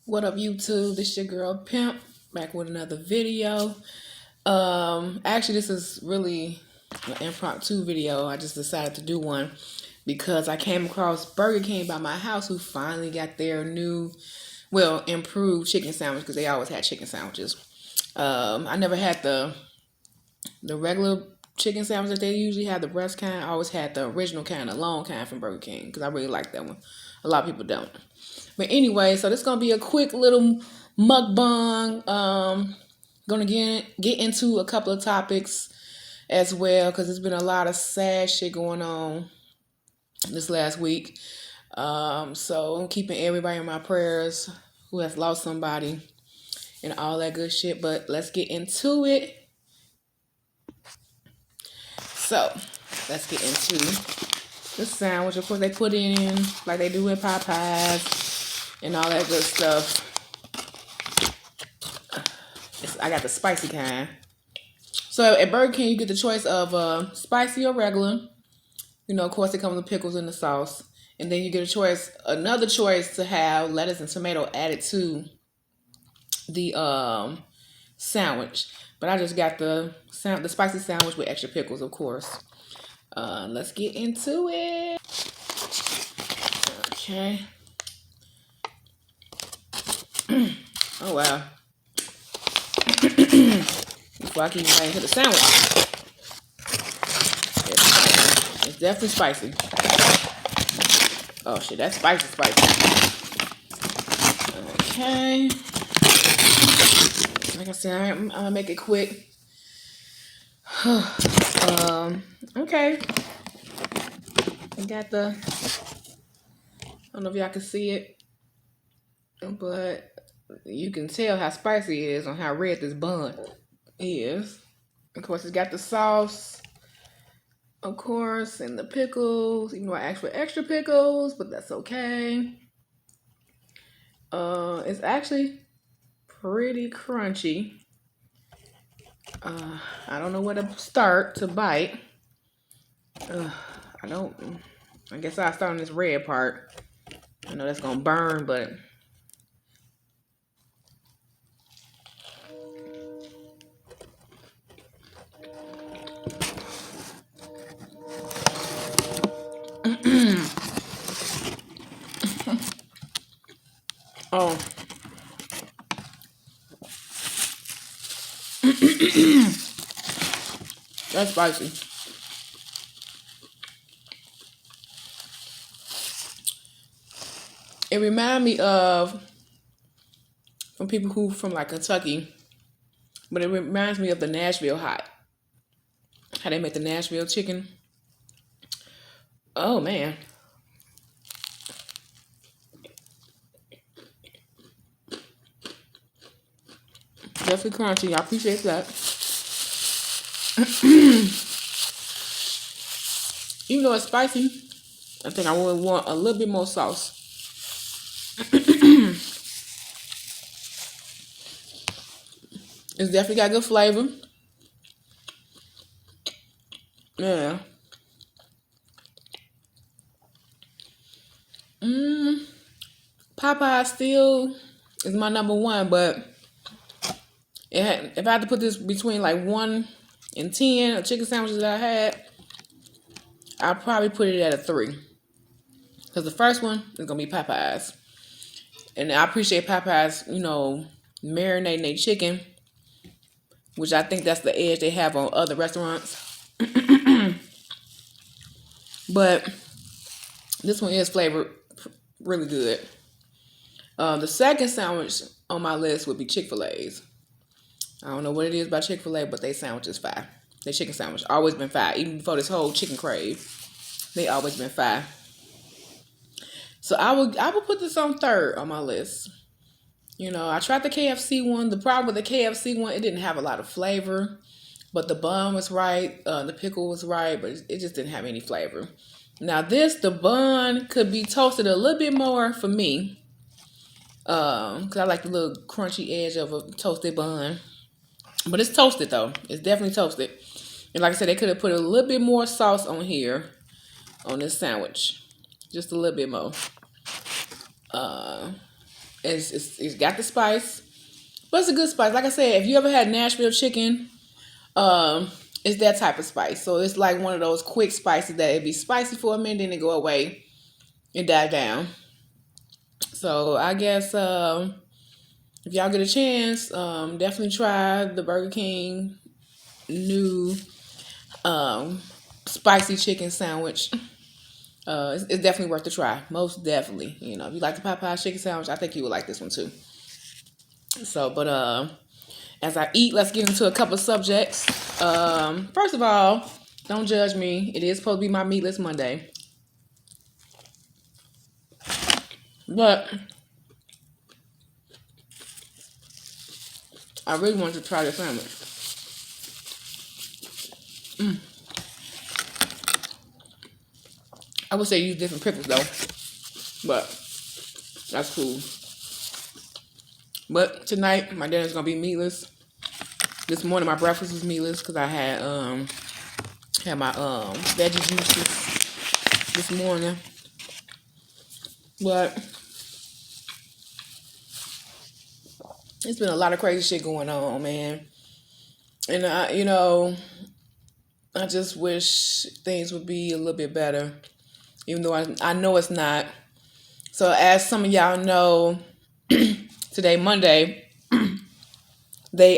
What up, YouTube? This your girl Pimp back with another video. Actually, this is really an impromptu video. I just decided to do one because I came across Burger King by my house, who finally got their new, improved chicken sandwich, because they always had chicken sandwiches. I never had the regular chicken sandwich that they usually have, the breast kind. I always had the original kind, the long kind from Burger King, because I really like that one. A lot of people don't. But anyway, so this is gonna be a quick little mukbang. Gonna get into a couple of topics as well, because there's been a lot of sad shit going on this last week. So I'm keeping everybody in my prayers who has lost somebody and all that good shit. But let's get into it. So let's get into the sandwich. Of course, they put in like they do in Popeyes and all that good stuff. I got the spicy kind. So at Burger King, you get the choice of spicy or regular. You know, of course, it comes with pickles in the sauce. And then you get another choice to have lettuce and tomato added to the sandwich. But I just got the spicy sandwich with extra pickles, of course. Let's get into it. Okay. Oh, wow. Before I can even get to the sandwich. It's definitely spicy. Oh, shit, that's spicy. Okay. Like I said, I'm going to make it quick. Okay. I got I don't know if y'all can see it, but you can tell how spicy it is on how red this bun is. Of course, it's got the sauce, of course, and the pickles. Even though I asked for extra pickles, but that's okay. It's actually pretty crunchy. I don't know where to start to bite. I guess I'll start on this red part. I know that's gonna burn, but oh. That's spicy. It reminds me of from people who from like Kentucky, but it reminds me of the Nashville hot. How they make the Nashville chicken. Oh man. Definitely crunchy. I appreciate that. Even though it's spicy, I think I would want a little bit more sauce. It's definitely got good flavor. Yeah. Popeye still is my number one, but if I had to put this between like 1 and 10 of chicken sandwiches that I had, I'd probably put it at a 3. Because the first one is going to be Popeyes. And I appreciate Popeyes, marinating their chicken, which I think that's the edge they have on other restaurants. But this one is flavored really good. The second sandwich on my list would be Chick-fil-A's. I don't know what it is about Chick-fil-A, but they sandwich is fire. Their chicken sandwich always been fire. Even before this whole chicken crave, they always been fire. So I would put this on third on my list. I tried the KFC one. The problem with the KFC one, it didn't have a lot of flavor, but the bun was right, the pickle was right, but it just didn't have any flavor. Now the bun could be toasted a little bit more for me, because I like the little crunchy edge of a toasted bun. But it's toasted though. It's definitely toasted. And like I said, they could have put a little bit more sauce on here on this sandwich. Just a little bit more. It's got the spice, but it's a good spice. Like I said, if you ever had Nashville chicken, it's that type of spice. So it's like one of those quick spices that it be spicy for a minute, then it go away and die down. So I guess if y'all get a chance, definitely try the Burger King new spicy chicken sandwich. It's definitely worth the try. Most definitely. You know, if you like the Popeye chicken sandwich, I think you would like this one too. So, but as I eat, let's get into a couple of subjects. First of all, don't judge me. It is supposed to be my meatless Monday. But I really wanted to try the sandwich. I would say use different pickles though, but that's cool. But tonight my dinner's gonna be meatless. This morning my breakfast was meatless because I had my veggie juices this morning. But it's been a lot of crazy shit going on, man. And I just wish things would be a little bit better, even though I know it's not. So as some of y'all know, today, Monday, they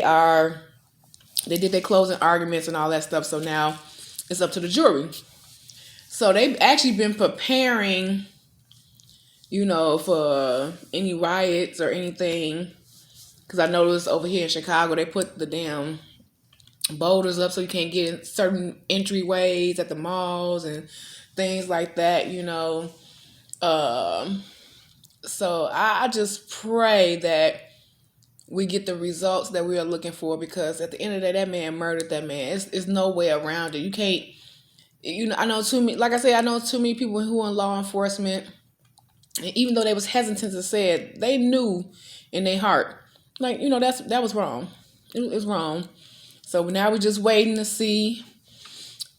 did their closing arguments and all that stuff. So now it's up to the jury. So they've actually been preparing, for any riots or anything. Because I noticed over here in Chicago, they put the damn boulders up so you can't get in certain entryways at the malls and things like that, So I just pray that we get the results that we are looking for, because at the end of the day, that man murdered that man. It's no way around it. You can't, I know too many, like I said, I know too many people who are in law enforcement, and even though they was hesitant to say it, they knew in their heart, like, that was wrong. It was wrong. So now we're just waiting to see.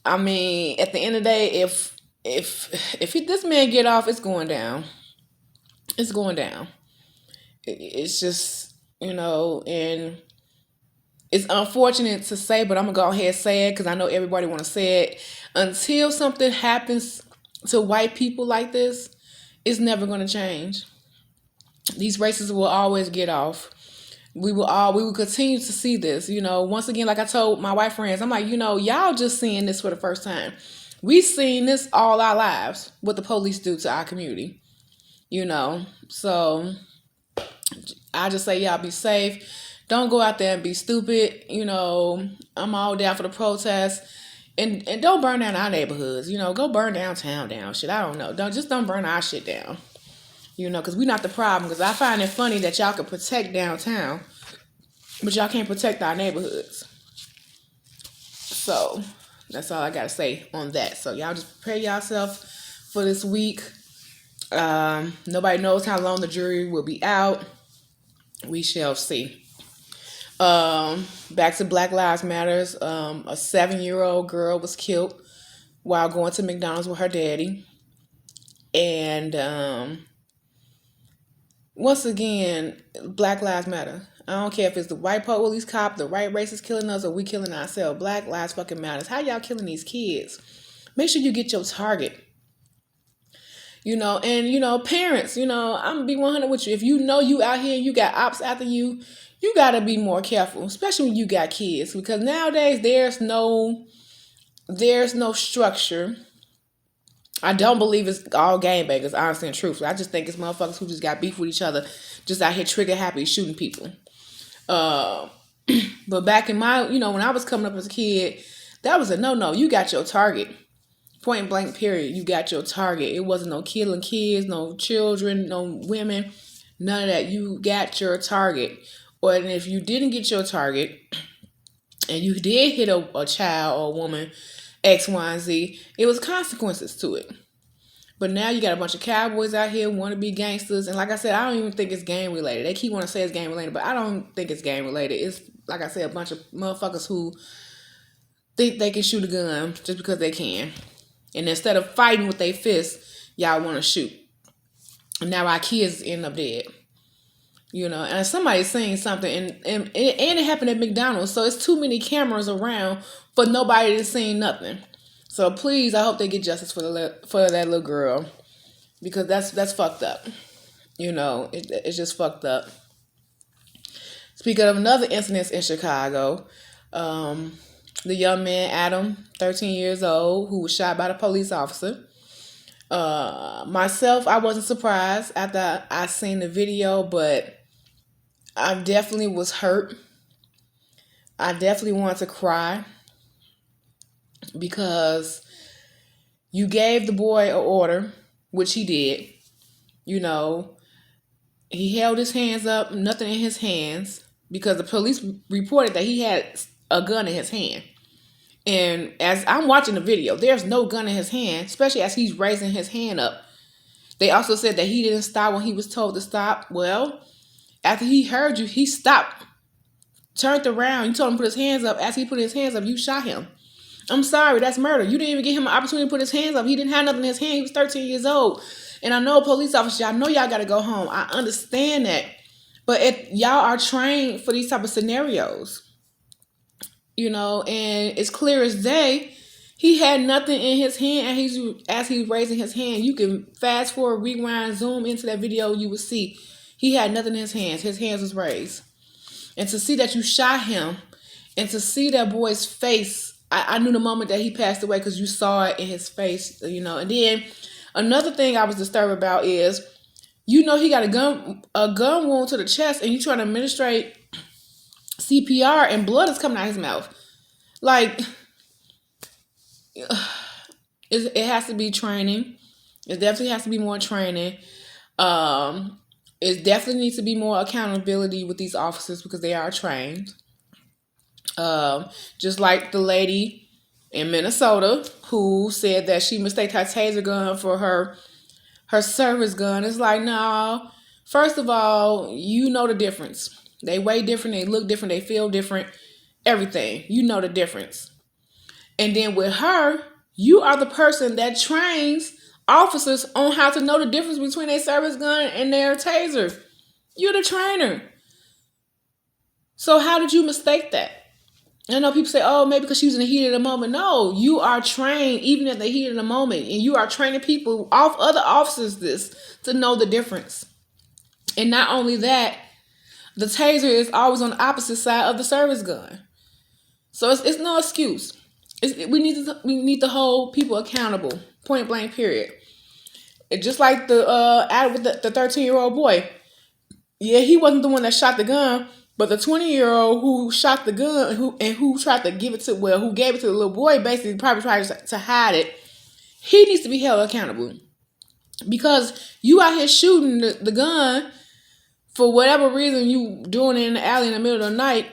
I mean, at the end of the day, if this man get off, it's going down. It's going down. It's just, and it's unfortunate to say, but I'm gonna go ahead and say it because I know everybody want to say it. Until something happens to white people like this, it's never gonna change. These racists will always get off. We will continue to see this. Once again, like I told my white friends, I'm like, y'all just seeing this for the first time. We've seen this all our lives, what the police do to our community. So I just say y'all be safe. Don't go out there and be stupid. I'm all down for the protest. And don't burn down our neighborhoods. Go burn downtown down. Shit, I don't know. Don't burn our shit down. Because we're not the problem. Because I find it funny that y'all can protect downtown, but y'all can't protect our neighborhoods. So that's all I got to say on that. So y'all just prepare yourself for this week. Nobody knows how long the jury will be out. We shall see. Back to Black Lives Matters. A 7-year-old girl was killed while going to McDonald's with her daddy. And once again, Black Lives Matter. I don't care if it's the white police cop, the white racist killing us, or we killing ourselves. Black lives fucking matters. How y'all killing these kids? Make sure you get your target. Parents, I'm gonna be 100 with you. If you know you out here, you got ops after you, you gotta be more careful, especially when you got kids, because nowadays there's no structure. I don't believe it's all gangbangers, honestly and truthfully. I just think it's motherfuckers who just got beef with each other, just out here trigger happy, shooting people. But back in my, when I was coming up as a kid, that was a no. You got your target. Point blank, period. You got your target. It wasn't no killing kids, no children, no women, none of that. You got your target. Or if you didn't get your target and you did hit a child or a woman, X, Y, and Z, it was consequences to it. But now you got a bunch of cowboys out here want to be gangsters. And like I said, I don't even think it's gang related. They keep wanting to say it's gang related, but I don't think it's gang related. It's, like I said, a bunch of motherfuckers who think they can shoot a gun just because they can. And instead of fighting with their fists, y'all want to shoot. And now our kids end up dead. and somebody's saying something, and it happened at McDonald's, so it's too many cameras around for nobody to see nothing. So please, I hope they get justice for that little girl, because that's fucked up. It's just fucked up. Speaking of another incident in Chicago, the young man Adam, 13 years old, who was shot by the police officer. Myself, I wasn't surprised after I seen the video, but I definitely was hurt. I definitely wanted to cry, because you gave the boy an order, which he did. He held his hands up, nothing in his hands, because the police reported that he had a gun in his hand. And as I'm watching the video, there's no gun in his hand, especially as he's raising his hand up. They also said that he didn't stop when he was told to stop. Well, after he heard you, he stopped, turned around. You told him to put his hands up. As he put his hands up, you shot him. I'm sorry, that's murder. You didn't even give him an opportunity to put his hands up. He didn't have nothing in his hand. He was 13 years old. And I know police officers, I know y'all got to go home. I understand that. But if y'all are trained for these type of scenarios, and it's clear as day, he had nothing in his hand, and as he's raising his hand, you can fast forward, rewind, zoom into that video, you will see he had nothing in his hands. His hands was raised. And to see that you shot him, and to see that boy's face, I knew the moment that he passed away, because you saw it in his face, And then another thing I was disturbed about is, he got a gun wound to the chest, and you trying to administrate CPR, and blood is coming out his mouth. Like, it has to be training. It definitely has to be more training. It definitely needs to be more accountability with these officers, because they are trained. Just like the lady in Minnesota who said that she mistaked her taser gun for her service gun. It's like, no. First of all, you know the difference. They weigh different, they look different, they feel different, everything. You know the difference. And then with her, you are the person that trains officers on how to know the difference between a service gun and their taser. You're the trainer. So how did you mistake that? I know people say, oh, maybe because she was in the heat of the moment. No, you are trained even at the heat of the moment. And you are training people, other officers, to know the difference. And not only that, the taser is always on the opposite side of the service gun. So it's no excuse. We need to hold people accountable. Point blank, period. Just like the 13-year-old boy. Yeah, he wasn't the one that shot the gun, but the 20-year-old who shot the gun who tried to give it to, who gave it to the little boy, basically probably tried to hide it. He needs to be held accountable, because you out here shooting the gun for whatever reason, you doing it in the alley in the middle of the night,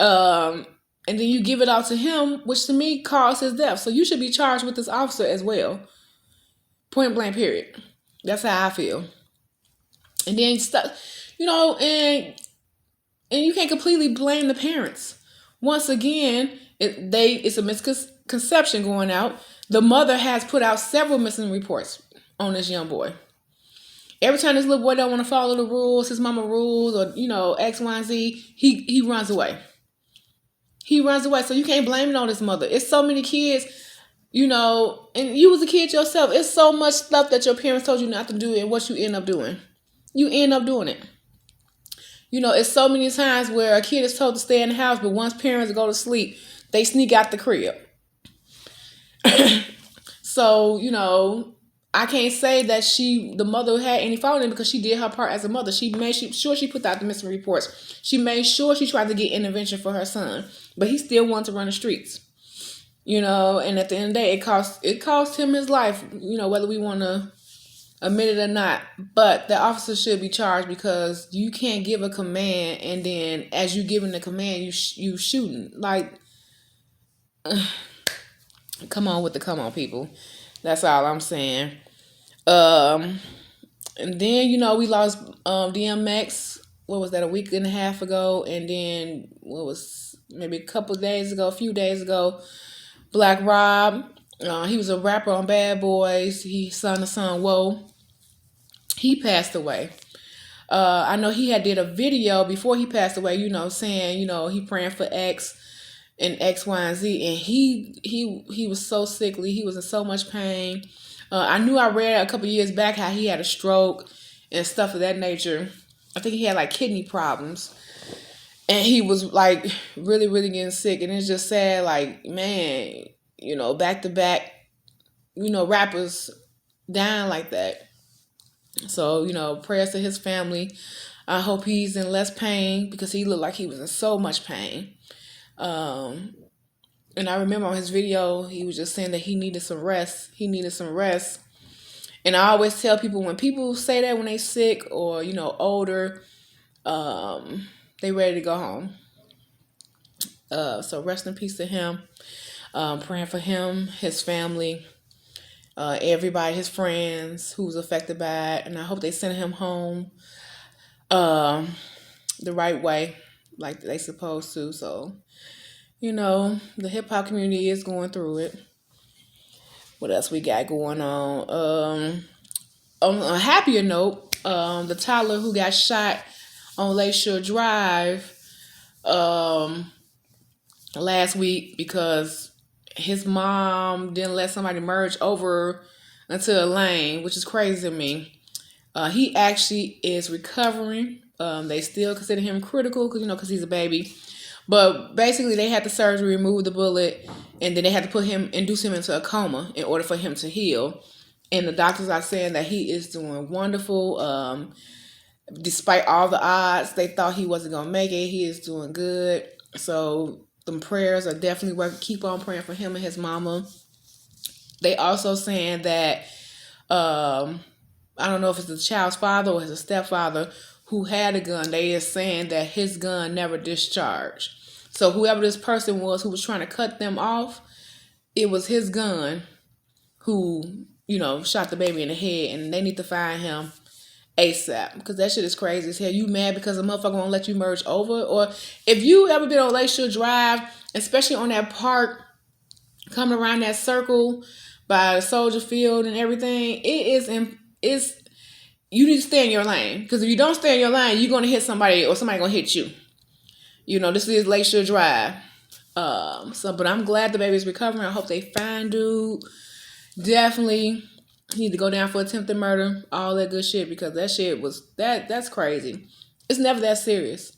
and then you give it out to him, which to me caused his death. So you should be charged with this officer as well. Point blank, period. That's how I feel. And then, and you can't completely blame the parents. Once again, it's a misconception going out. The mother has put out several missing reports on this young boy. Every time this little boy don't want to follow the rules, his mama rules, or, X, Y, and Z, he runs away. He runs away. So you can't blame it on his mother. It's so many kids, and you was a kid yourself. It's so much stuff that your parents told you not to do, and what you end up doing. You end up doing it. It's so many times where a kid is told to stay in the house, but once parents go to sleep, they sneak out the crib. So, I can't say that the mother had any fault in it, because she did her part as a mother. She made sure she put out the missing reports. She made sure she tried to get intervention for her son, but he still wanted to run the streets. And at the end of the day, it cost him his life, whether we want to admit it or not. But the officer should be charged, because you can't give a command, and then as you giving the command, you shooting. Like, come on, people. That's all I'm saying. And then, we lost DMX, what was that, a week and a half ago? And then, maybe a few days ago, Black Rob, he was a rapper on Bad Boys. He sung the song Whoa. He passed away. I know he had did a video before he passed away, saying, he praying for X and X, Y, and Z, and he was so sickly. He was in so much pain. I knew I read a couple years back how he had a stroke and stuff of that nature. I think he had like kidney problems, and he was like really, really getting sick. And it's just sad, like, man, back to back, rappers dying like that. So, prayers to his family. I hope he's in less pain because he looked like he was in so much pain. And I remember on his video, he was just saying that he needed some rest. And I always tell people, when people say that when they sick or, older, they ready to go home. So rest in peace to him. Praying for him, his family, everybody, his friends who was affected by it. And I hope they send him home the right way, like they supposed to. So, the hip hop community is going through it. What else we got going on? On a happier note, the toddler who got shot on Lakeshore Drive last week because his mom didn't let somebody merge over into a lane, which is crazy to me. He actually is recovering. They still consider him critical because he's a baby. But basically, they had the surgery, remove the bullet, and then they had to induce him into a coma in order for him to heal. And the doctors are saying that he is doing wonderful. Despite all the odds, they thought he wasn't going to make it. He is doing good. So them prayers are definitely working. Keep on praying for him and his mama. They also saying that, I don't know if it's the child's father or his stepfather who had a gun. They is saying that his gun never discharged. So whoever this person was who was trying to cut them off, it was his gun who, shot the baby in the head, and they need to find him ASAP because that shit is crazy as hell. You mad because a motherfucker won't let you merge over? Or if you ever been on Lakeshore Drive, especially on that park, coming around that circle by the Soldier Field and everything, you need to stay in your lane, because if you don't stay in your lane, you're going to hit somebody or somebody going to hit you. This is Lakeshore Drive. But I'm glad the baby's recovering. I hope they find dude. Definitely need to go down for attempted murder, all that good shit, because that shit that's crazy. It's never that serious.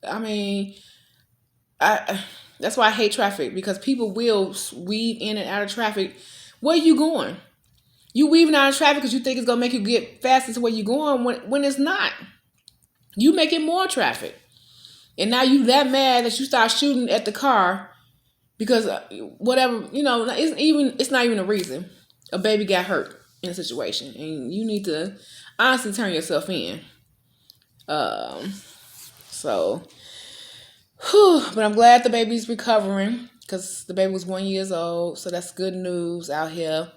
I mean, that's why I hate traffic, because people will weave in and out of traffic. Where you going? You weaving out of traffic because you think it's going to make you get faster to where you're going when it's not. You make it more traffic. And now you that mad that you start shooting at the car because whatever, it's not even a reason. A baby got hurt in a situation, and you need to honestly turn yourself in. But I'm glad the baby's recovering, because the baby was 1 year old, so that's good news out here.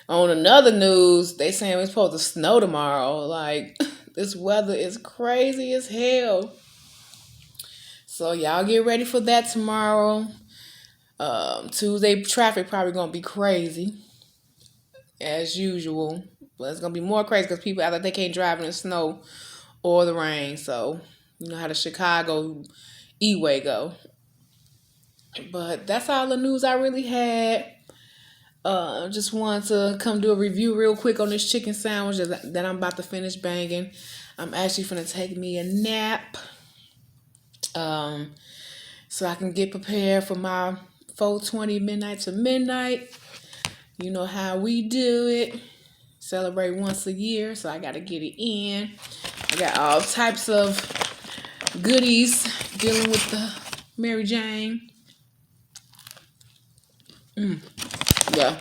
On another news, they saying it's supposed to snow tomorrow. Like, this weather is crazy as hell. So y'all get ready for that tomorrow. Tuesday traffic probably gonna be crazy as usual, but it's gonna be more crazy because people out they can't drive in the snow or the rain. So you know how the Chicago E-way go. But that's all the news I really had. Just wanted to come do a review real quick on this chicken sandwich that I'm about to finish banging. I'm actually finna take me a nap, so I can get prepared for my 4:20 midnight to midnight. You know how we do it. Celebrate once a year, so I gotta get it in. I got all types of goodies dealing with the Mary Jane. Yeah,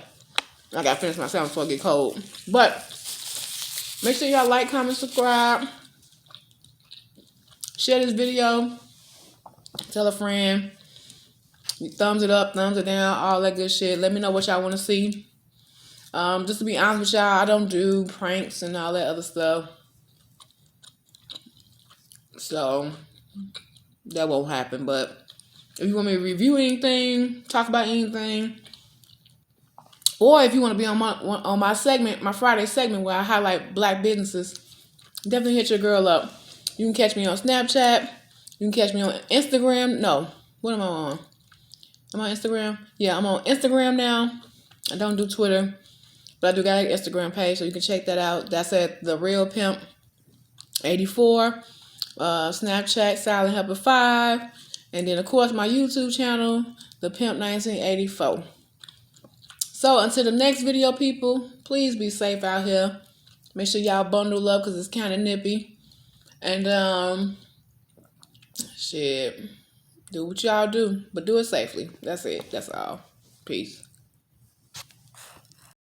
I gotta finish my sandwich before it get cold. But make sure y'all like, comment, subscribe, share this video, tell a friend, thumbs it up, thumbs it down, all that good shit. Let me know what y'all want to see. Just to be honest with y'all, I don't do pranks and all that other stuff, so that won't happen. But if you want me to review anything, talk about anything, or if you want to be on my segment, my Friday segment where I highlight black businesses, definitely hit your girl up. You can catch me on Snapchat. You can catch me on Instagram. No, what am I on? I'm on Instagram. Yeah, I'm on Instagram now. I don't do Twitter, but I do got an Instagram page, so you can check that out. That's at The Real Pimp 84. Snapchat Silent Helper 5. And then, of course, my YouTube channel, The Pimp 1984. So, until the next video, people, please be safe out here. Make sure y'all bundle up because it's kind of nippy. And, shit, do what y'all do, but do it safely. That's it. That's all. Peace.